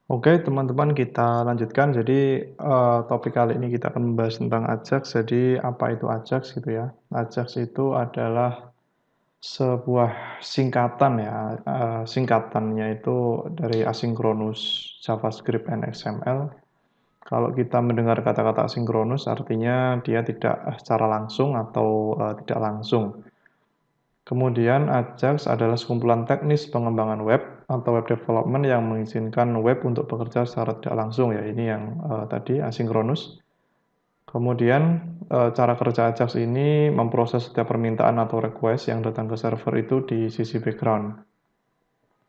Oke, teman-teman kita lanjutkan. Jadi, topik kali ini kita akan membahas tentang Ajax. Jadi, apa itu Ajax gitu ya. Ajax itu adalah sebuah singkatan ya, singkatannya itu dari asynchronous JavaScript and XML. Kalau kita mendengar kata-kata asinkronus artinya dia tidak secara langsung atau, tidak langsung. Kemudian Ajax adalah sekumpulan teknis pengembangan web atau web development yang mengizinkan web untuk bekerja secara tidak langsung ya, ini yang tadi asinkronus. Kemudian cara kerja Ajax ini memproses setiap permintaan atau request yang datang ke server itu di sisi background.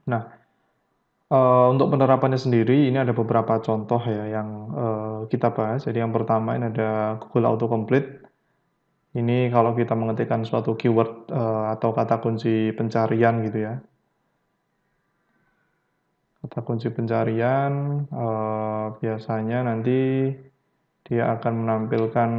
Nah, untuk penerapannya sendiri ini ada beberapa contoh ya yang kita bahas. Jadi yang pertama ini ada Google Autocomplete. Ini kalau kita mengetikkan suatu keyword atau kata kunci pencarian gitu ya. Kata kunci pencarian, biasanya nanti dia akan menampilkan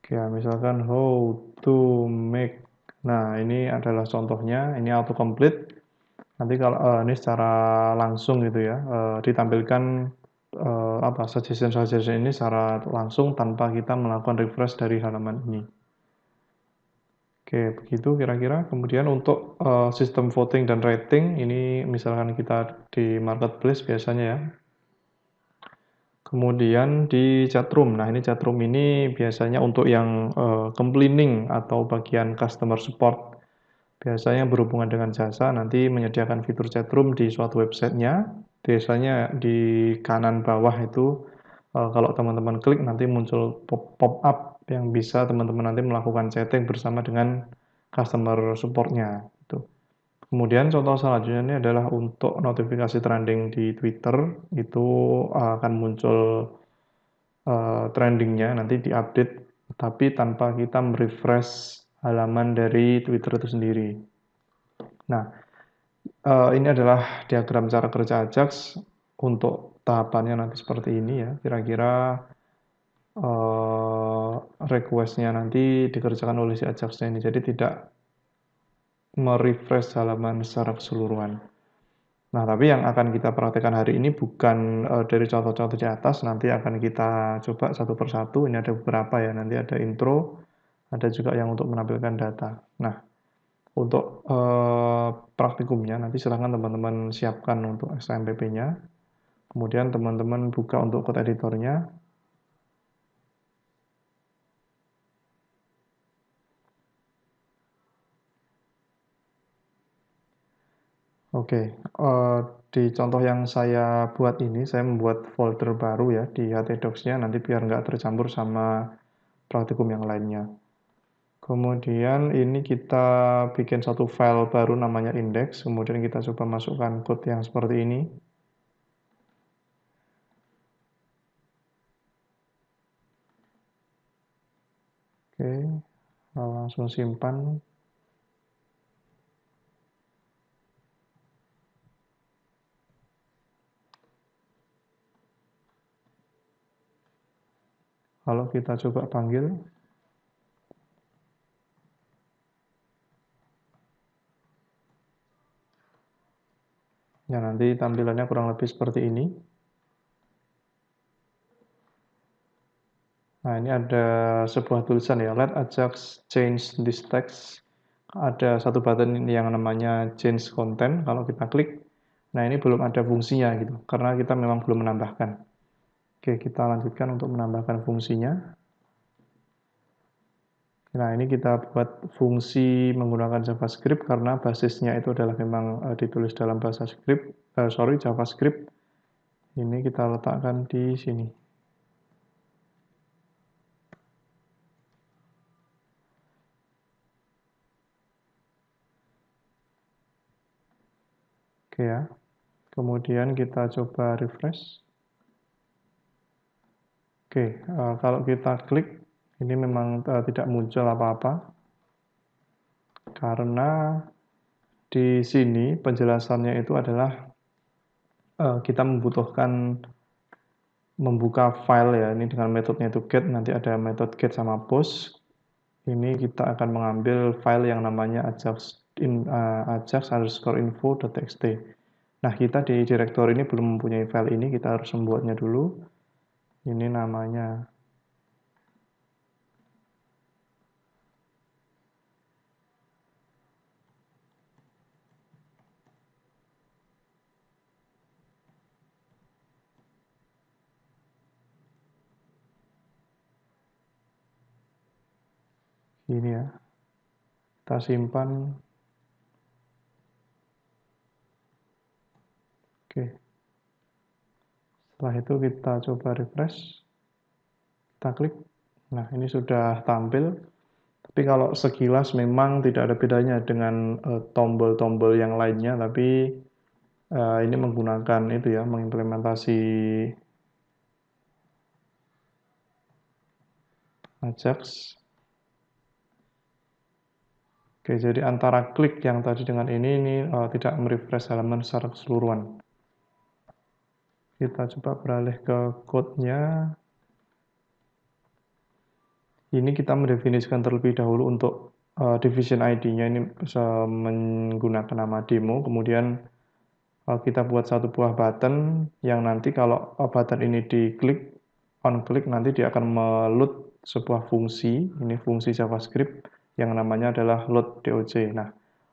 ya misalkan how to make. Nah, ini adalah contohnya, ini autocomplete. Nanti kalau ini secara langsung gitu ya, ditampilkan apa suggestion-suggestion ini secara langsung tanpa kita melakukan refresh dari halaman ini. Oke, begitu kira-kira. Kemudian untuk sistem voting dan rating, ini misalkan kita di marketplace biasanya ya. Kemudian di chatroom. Nah, ini chatroom ini biasanya untuk yang complaining atau bagian customer support. Biasanya berhubungan dengan jasa, nanti menyediakan fitur chatroom di suatu websitenya. Biasanya di kanan bawah itu kalau teman-teman klik nanti muncul pop-up yang bisa teman-teman nanti melakukan chatting bersama dengan customer support-nya, gitu. Kemudian contoh selanjutnya ini adalah untuk notifikasi trending di Twitter, itu akan muncul trending-nya nanti diupdate, tapi tanpa kita merefresh halaman dari Twitter itu sendiri. Nah, ini adalah diagram cara kerja Ajax. Untuk tahapannya nanti seperti ini ya, kira-kira request-nya nanti dikerjakan oleh si Ajax-nya ini. Jadi tidak merefresh halaman secara keseluruhan. Nah, tapi yang akan kita praktekkan hari ini bukan dari contoh-contoh di atas, nanti akan kita coba satu persatu. Ini ada beberapa ya, nanti ada intro, ada juga yang untuk menampilkan data. Nah, untuk praktikumnya nanti silahkan teman-teman siapkan untuk XMPP-nya, kemudian teman-teman buka untuk code editornya. Oke, di contoh yang saya buat ini, saya membuat folder baru ya di htdocs-nya, nanti biar nggak tercampur sama praktikum yang lainnya. Kemudian ini kita bikin satu file baru namanya index, kemudian kita coba masukkan code yang seperti ini. Oke, langsung simpan. Lalu kita coba panggil. Ya, nanti tampilannya kurang lebih seperti ini. Nah, ini ada sebuah tulisan ya, let Ajax change this text. Ada satu button ini yang namanya change content, kalau kita klik. Nah, ini belum ada fungsinya gitu, karena kita memang belum menambahkan. Oke, kita lanjutkan untuk menambahkan fungsinya. Nah, ini kita buat fungsi menggunakan JavaScript karena basisnya itu adalah memang ditulis dalam bahasa JavaScript. Ini kita letakkan di sini. Oke ya. Kemudian kita coba refresh. Oke, kalau kita klik, ini memang tidak muncul apa-apa. Karena di sini penjelasannya itu adalah kita membutuhkan membuka file ya, ini dengan metodenya itu get, nanti ada metode get sama post. Ini kita akan mengambil file yang namanya ajax_info.txt. Nah, kita di direktori ini belum mempunyai file ini, kita harus membuatnya dulu. Ini namanya. Ini ya. Kita simpan. Oke. Setelah itu kita coba refresh. Kita klik. Nah, ini sudah tampil. Tapi kalau sekilas memang tidak ada bedanya dengan tombol-tombol yang lainnya, tapi ini menggunakan itu ya, mengimplementasi Ajax. Oke, jadi antara klik yang tadi dengan ini tidak merefresh halaman secara keseluruhan. Kita coba beralih ke code-nya. Ini kita mendefinisikan terlebih dahulu untuk division ID-nya ini menggunakan nama demo, kemudian kita buat satu buah button yang nanti kalau button ini diklik, on klik, nanti dia akan meload sebuah fungsi, ini fungsi JavaScript yang namanya adalah load.doc. Nah,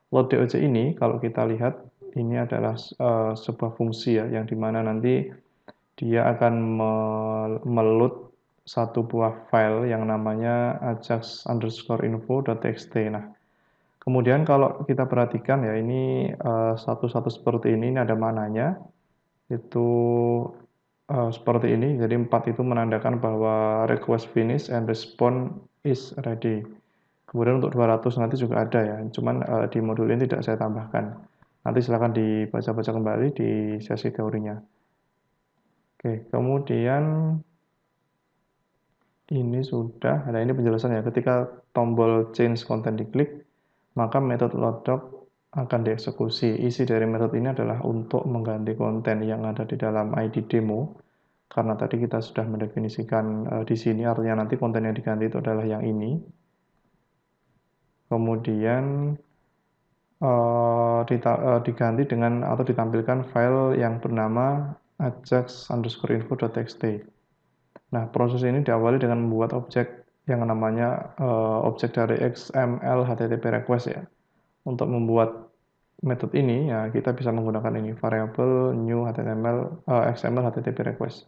load.doc ini kalau kita lihat, ini adalah sebuah fungsi ya, yang dimana nanti dia akan meload satu buah file yang namanya ajax_info.txt. Nah, kemudian kalau kita perhatikan ya, ini satu-satu seperti ini ada mananya, itu seperti ini. Jadi 4 itu menandakan bahwa request finish and response is ready. Kemudian untuk 200 nanti juga ada ya, cuman di modul ini tidak saya tambahkan. Nanti silahkan dibaca-baca kembali di sesi teorinya. Oke, kemudian ini sudah, nah ini penjelasannya. Ketika tombol change content diklik, maka metode load_doc akan dieksekusi. Isi dari metode ini adalah untuk mengganti konten yang ada di dalam ID demo. Karena tadi kita sudah mendefinisikan di sini, artinya nanti konten yang diganti itu adalah yang ini. Kemudian diganti dengan atau ditampilkan file yang bernama ajax_info.txt. Nah, proses ini diawali dengan membuat objek yang namanya objek dari XML HTTP request ya. Untuk membuat metode ini ya kita bisa menggunakan ini variable new HTML XML HTTP request.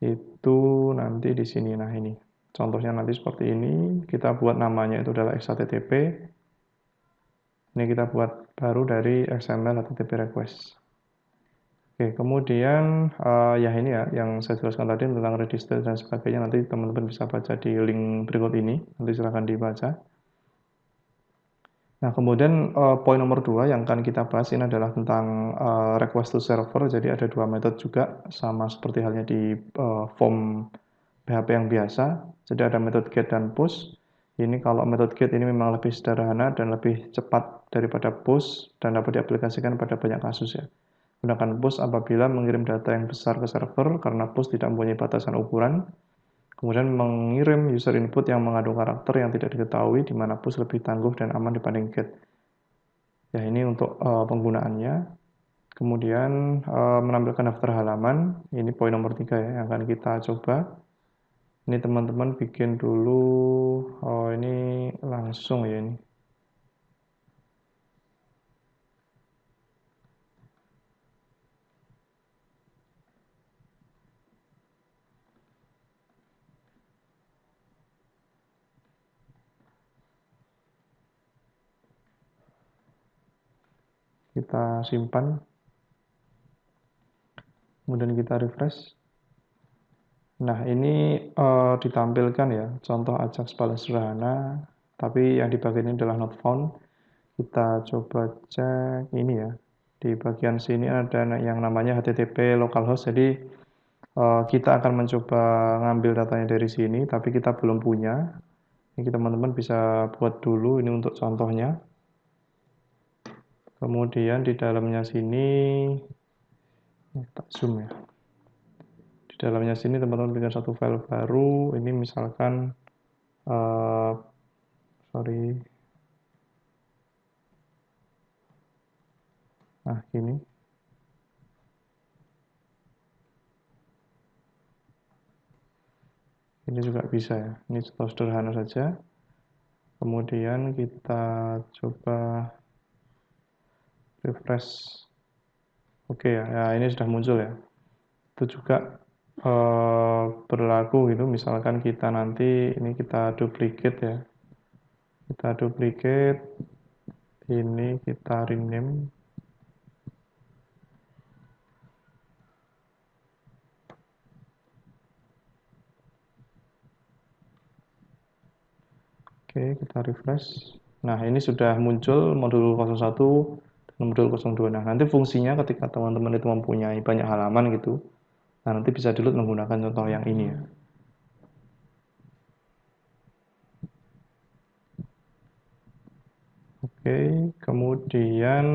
Itu nanti di sini. Nah, ini contohnya nanti seperti ini. Kita buat namanya itu adalah XHTTP. Ini kita buat baru dari XML HTTP request. Oke, kemudian ya ini ya yang saya jelaskan tadi tentang register dan sebagainya, nanti teman-teman bisa baca di link berikut ini, nanti silahkan dibaca. Nah, kemudian poin nomor 2 yang akan kita bahas ini adalah tentang request to server. Jadi ada dua metode juga, sama seperti halnya di form PHP yang biasa. Jadi ada metode get dan push. Ini kalau metode get ini memang lebih sederhana dan lebih cepat daripada push dan dapat diaplikasikan pada banyak kasus ya. Gunakan push apabila mengirim data yang besar ke server karena push tidak mempunyai batasan ukuran. Kemudian mengirim user input yang mengandung karakter yang tidak diketahui, di mana push lebih tangguh dan aman dibanding get. Ya, ini untuk penggunaannya. Kemudian menampilkan daftar halaman. Ini poin nomor 3 ya, yang akan kita coba. Ini teman-teman bikin dulu, ini langsung ya ini. Kita simpan. Kemudian kita refresh. Nah, ini ditampilkan ya, contoh Ajax paling sederhana, tapi yang di bagian ini adalah not found. Kita coba cek ini ya, di bagian sini ada yang namanya HTTP localhost, jadi kita akan mencoba ngambil datanya dari sini, tapi kita belum punya. Ini teman-teman bisa buat dulu, ini untuk contohnya. Kemudian di dalamnya sini, tak zoom ya. Di dalamnya sini teman-teman bikin satu file baru, ini misalkan sorry. Nah, gini. Ini juga bisa ya. Ini contoh sederhana saja. Kemudian kita coba refresh. Oke ya, ya ini sudah muncul ya. Itu juga berlaku gitu. Misalkan kita nanti ini kita duplicate ya. Kita duplicate, ini kita rename. Oke, kita refresh. Nah, ini sudah muncul modul 01 dan modul 02. Nah, nanti fungsinya ketika teman-teman itu mempunyai banyak halaman gitu, nah nanti bisa di-load menggunakan contoh yang ini ya. Oke, kemudian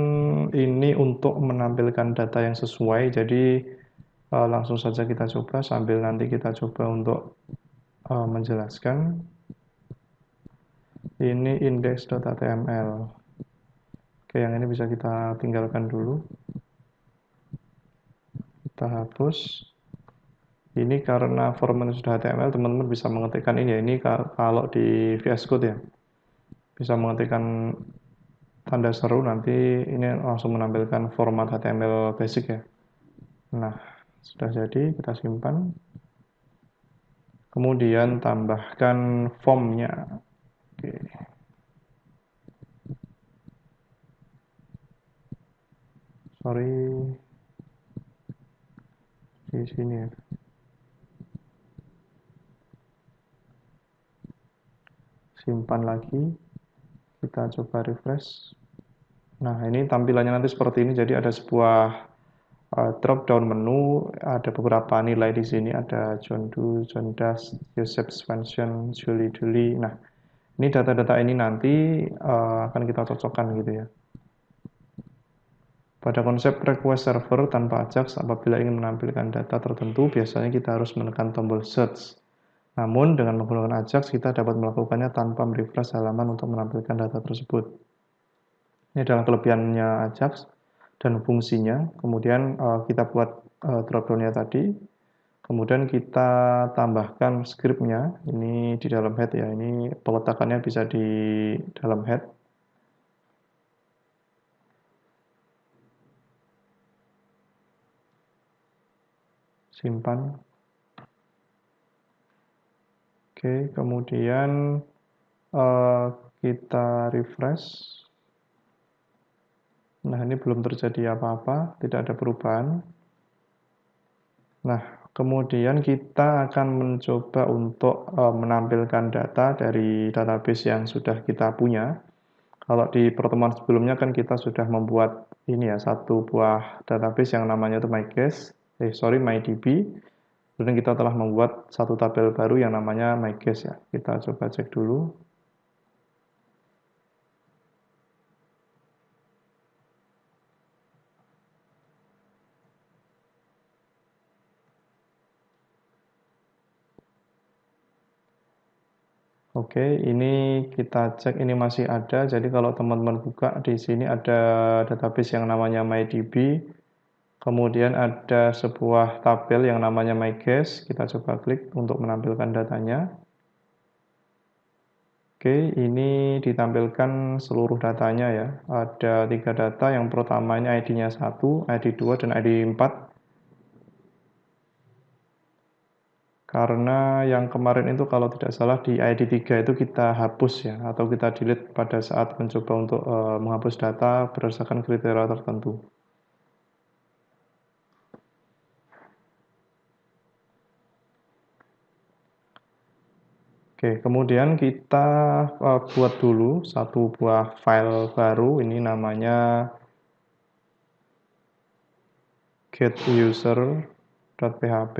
ini untuk menampilkan data yang sesuai, jadi langsung saja kita coba sambil nanti kita coba untuk menjelaskan. Ini index.html. Oke, yang ini bisa kita tinggalkan dulu. Kita hapus. Ini karena formatnya sudah HTML, teman-teman bisa mengetikkan ini ya. Ini kalau di VS Code ya, bisa mengetikkan tanda seru, nanti ini langsung menampilkan format HTML basic ya. Nah, sudah jadi, kita simpan. Kemudian tambahkan formnya. Oke. Sorry, di sini ya. Simpan lagi, kita coba refresh. Nah, ini tampilannya nanti seperti ini. Jadi ada sebuah drop down menu, ada beberapa nilai di sini, ada John Doe, John Das, Joseph Svensson, Julie Duli. Nah, ini data-data ini nanti akan kita cocokkan gitu ya. Pada konsep request server tanpa Ajax, apabila ingin menampilkan data tertentu, biasanya kita harus menekan tombol search. Namun, dengan menggunakan Ajax, kita dapat melakukannya tanpa merefresh halaman untuk menampilkan data tersebut. Ini adalah kelebihannya Ajax dan fungsinya. Kemudian kita buat dropdown-nya tadi. Kemudian kita tambahkan script-nya. Ini di dalam head ya. Ini peletakannya bisa di dalam head. Simpan. Oke, kemudian kita refresh. Nah, ini belum terjadi apa-apa, tidak ada perubahan. Nah, kemudian kita akan mencoba untuk menampilkan data dari database yang sudah kita punya. Kalau di pertemuan sebelumnya kan kita sudah membuat ini ya, satu buah database yang namanya itu MyDB. Kemudian kita telah membuat satu tabel baru yang namanya MyGuess ya. Kita coba cek dulu. Oke, ini kita cek ini masih ada. Jadi kalau teman-teman buka di sini ada database yang namanya MyDB. Kemudian ada sebuah tabel yang namanya MyGuess. Kita coba klik untuk menampilkan datanya. Oke, ini ditampilkan seluruh datanya ya. Ada 3 data. Yang pertama ini ID-nya 1, ID 2, dan ID 4. Karena yang kemarin itu kalau tidak salah di ID 3 itu kita hapus ya, atau kita delete pada saat mencoba untuk menghapus data berdasarkan kriteria tertentu. Oke, kemudian kita buat dulu satu buah file baru, ini namanya getuser.php.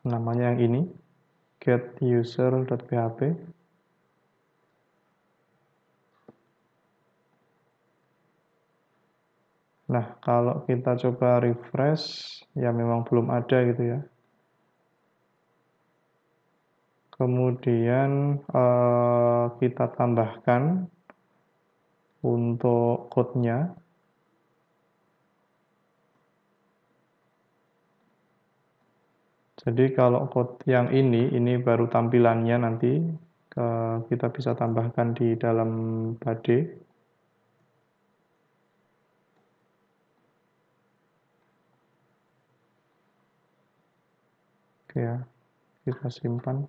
Namanya yang ini, getuser.php. Nah, kalau kita coba refresh, ya memang belum ada gitu ya. Kemudian kita tambahkan untuk code-nya. Jadi kalau code yang ini baru tampilannya nanti kita bisa tambahkan di dalam body. Oke ya, kita simpan.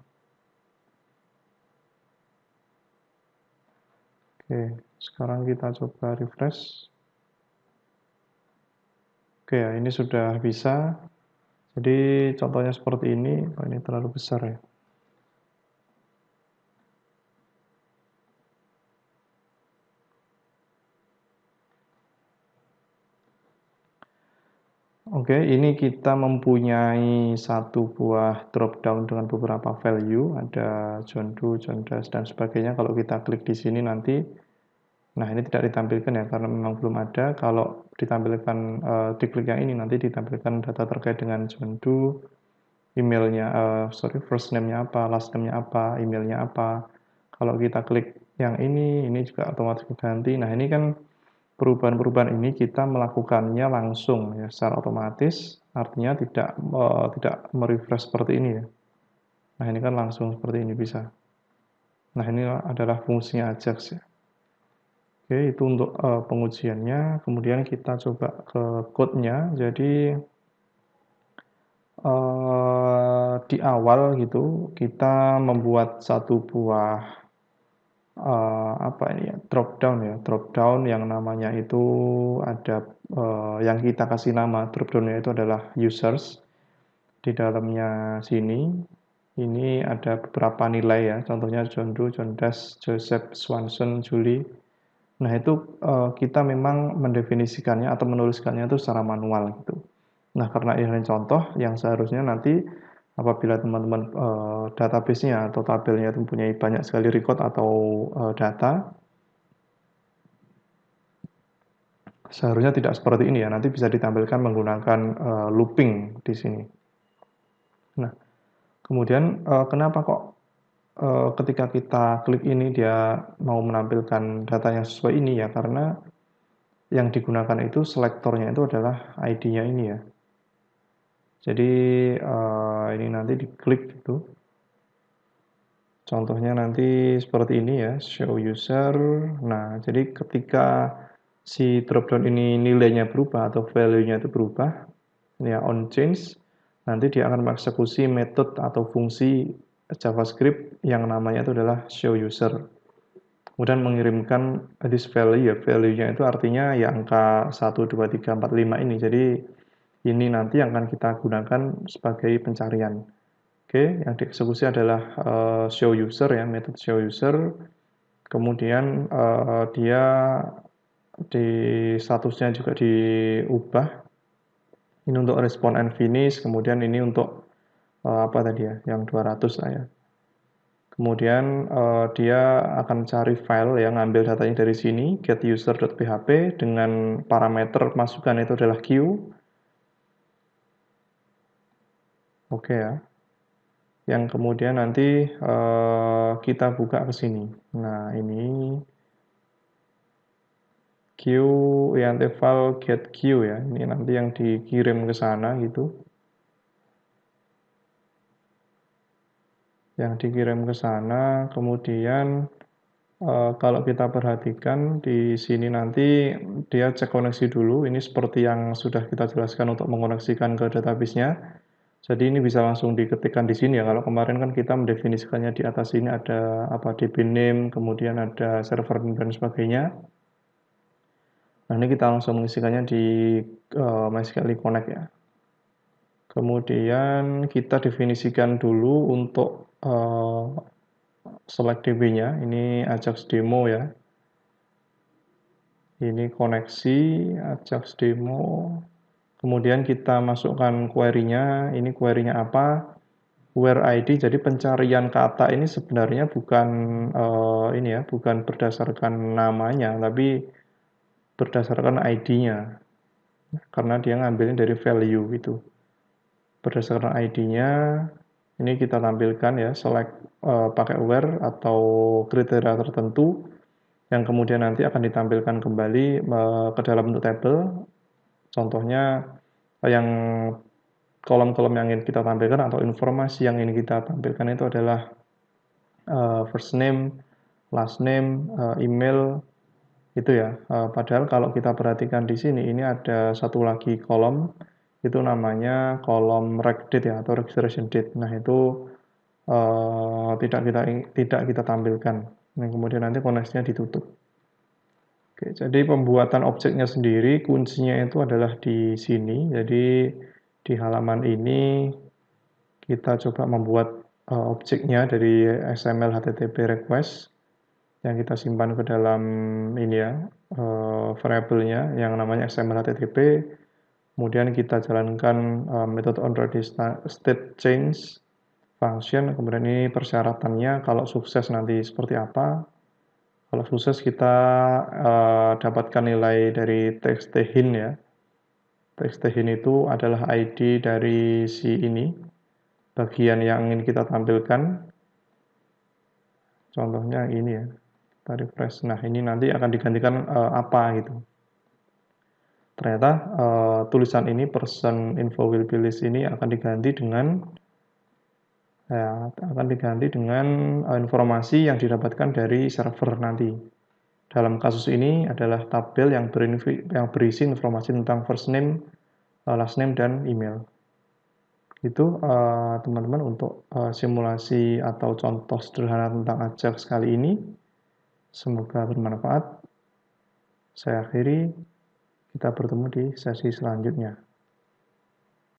Oke, sekarang kita coba refresh. Oke ya, ini sudah bisa. Jadi contohnya seperti ini. Oh, ini terlalu besar ya. Oke, ini kita mempunyai satu buah drop down dengan beberapa value, ada John Doe, John Das, dan sebagainya. Kalau kita klik di sini nanti, nah ini tidak ditampilkan ya, karena memang belum ada. Kalau ditampilkan, diklik yang ini, nanti ditampilkan data terkait dengan John Doe, emailnya, first name-nya apa, last name-nya apa, emailnya apa. Kalau kita klik yang ini juga otomatis ganti. Nah ini kan perubahan-perubahan ini kita melakukannya langsung ya secara otomatis, artinya tidak merefresh seperti ini ya. Nah ini kan langsung seperti ini bisa. Nah ini adalah fungsinya Ajax ya. Oke, itu untuk pengujiannya. Kemudian kita coba ke code-nya. Jadi di awal gitu kita membuat satu buah apa ini ya, drop down yang namanya itu ada yang kita kasih nama drop down-nya itu adalah users. Di dalamnya sini ini ada beberapa nilai ya, contohnya John Doe, John Das, Joseph, Swanson, Julie. Nah itu kita memang mendefinisikannya atau menuliskannya itu secara manual gitu. Nah karena ini contoh yang seharusnya nanti apabila teman-teman database-nya atau tabelnya itu mempunyai banyak sekali record atau data, seharusnya tidak seperti ini ya. Nanti bisa ditampilkan menggunakan looping di sini. Nah, kemudian kenapa kok ketika kita klik ini dia mau menampilkan data yang sesuai ini ya? Karena yang digunakan itu selektornya itu adalah ID-nya ini ya. Jadi ini nanti diklik gitu. Contohnya nanti seperti ini ya, show user. Nah, jadi ketika si dropdown ini nilainya berubah atau value-nya itu berubah, ya on change, nanti dia akan mengeksekusi metode atau fungsi JavaScript yang namanya itu adalah show user. Kemudian mengirimkan this value ya, value-nya itu artinya ya angka 1, 2, 3, 4, 5 ini. Jadi ini nanti yang akan kita gunakan sebagai pencarian. Oke, yang dieksekusi adalah show user ya, metode show user. Kemudian dia di statusnya juga diubah. Ini untuk respond and finish, kemudian ini untuk apa tadi ya, yang 200 lah ya. Kemudian dia akan cari file yang ngambil datanya dari sini, getuser.php dengan parameter masukan itu adalah queue. Oke ya. Yang kemudian nanti kita buka ke sini. Nah, ini queue file get queue ya. Ini nanti yang dikirim ke sana gitu. Yang dikirim ke sana, kemudian kalau kita perhatikan di sini nanti dia cek koneksi dulu. Ini seperti yang sudah kita jelaskan untuk mengoneksikan ke database-nya. Jadi ini bisa langsung diketikkan di sini ya. Kalau kemarin kan kita mendefinisikannya di atas ini ada apa DB name, kemudian ada server dan sebagainya. Nah ini kita langsung mengisikannya di MySQL Connect ya. Kemudian kita definisikan dulu untuk select DB-nya. Ini Ajax demo ya. Ini koneksi Ajax demo. Kemudian kita masukkan query-nya. Ini query-nya apa? Where ID, jadi pencarian kata ini sebenarnya bukan, ini ya, bukan berdasarkan namanya, tapi berdasarkan ID-nya, karena dia ngambilnya dari value gitu. Berdasarkan ID-nya, ini kita tampilkan ya, select pakai where atau kriteria tertentu, yang kemudian nanti akan ditampilkan kembali ke dalam bentuk tabel. Contohnya yang kolom-kolom yang ingin kita tampilkan atau informasi yang ingin kita tampilkan itu adalah first name, last name, email, itu ya. Padahal kalau kita perhatikan di sini, ini ada satu lagi kolom, itu namanya kolom reg date ya, atau registration date. Nah, itu tidak kita tampilkan. Nah, kemudian nanti koneksinya ditutup. Oke, jadi pembuatan objeknya sendiri, kuncinya itu adalah di sini. Jadi di halaman ini kita coba membuat objeknya dari XML HTTP request yang kita simpan ke dalam ini ya, variabelnya yang namanya XML HTTP. Kemudian kita jalankan metode onReadyState change function. Kemudian ini persyaratannya kalau sukses nanti seperti apa. Kalau sukses kita dapatkan nilai dari txt hint ya. Txt hint itu adalah ID dari si ini, bagian yang ingin kita tampilkan. Contohnya ini ya, kita refresh. Nah, ini nanti akan digantikan apa gitu. Ternyata tulisan ini person info will be list ini akan diganti dengan informasi yang didapatkan dari server nanti. Dalam kasus ini adalah tabel yang berisi informasi tentang first name, last name, dan email. Itu teman-teman untuk simulasi atau contoh sederhana tentang Ajax kali ini. Semoga bermanfaat. Saya akhiri, kita bertemu di sesi selanjutnya.